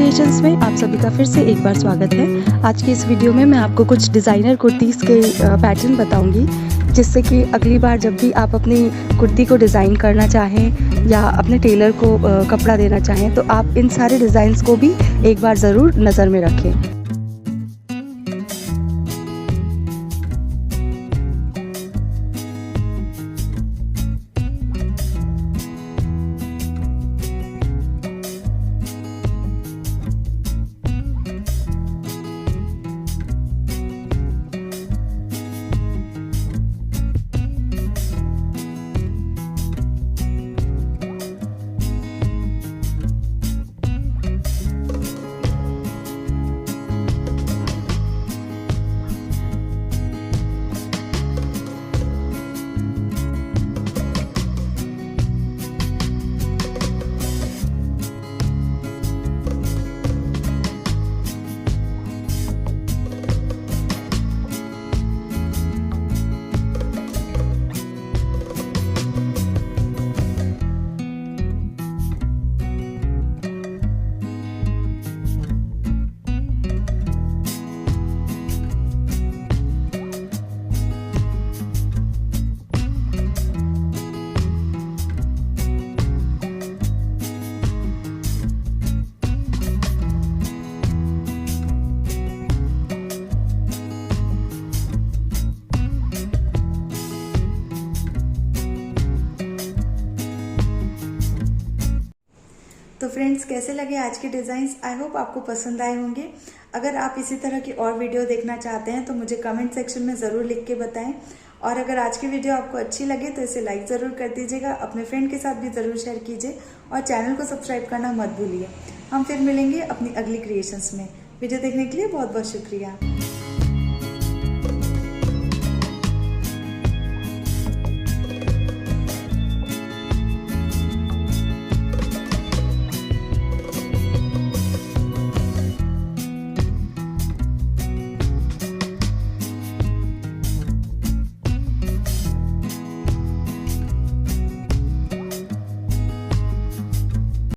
Creations में आप सभी का फिर से एक बार स्वागत है। आज की इस वीडियो में मैं आपको कुछ डिज़ाइनर कुर्तीज़ के पैटर्न बताऊंगी, जिससे कि अगली बार जब भी आप अपनी कुर्ती को डिज़ाइन करना चाहें या अपने टेलर को कपड़ा देना चाहें तो आप इन सारे डिज़ाइंस को भी एक बार ज़रूर नज़र में रखें। तो फ्रेंड्स, कैसे लगे आज के डिज़ाइंस? आई होप आपको पसंद आए होंगे। अगर आप इसी तरह की और वीडियो देखना चाहते हैं तो मुझे कमेंट सेक्शन में ज़रूर लिख के बताएं। और अगर आज की वीडियो आपको अच्छी लगे तो इसे लाइक ज़रूर कर दीजिएगा, अपने फ्रेंड के साथ भी ज़रूर शेयर कीजिए और चैनल को सब्सक्राइब करना मत भूलिए। हम फिर मिलेंगे अपनी अगली क्रिएशंस में। वीडियो देखने के लिए बहुत बहुत शुक्रिया।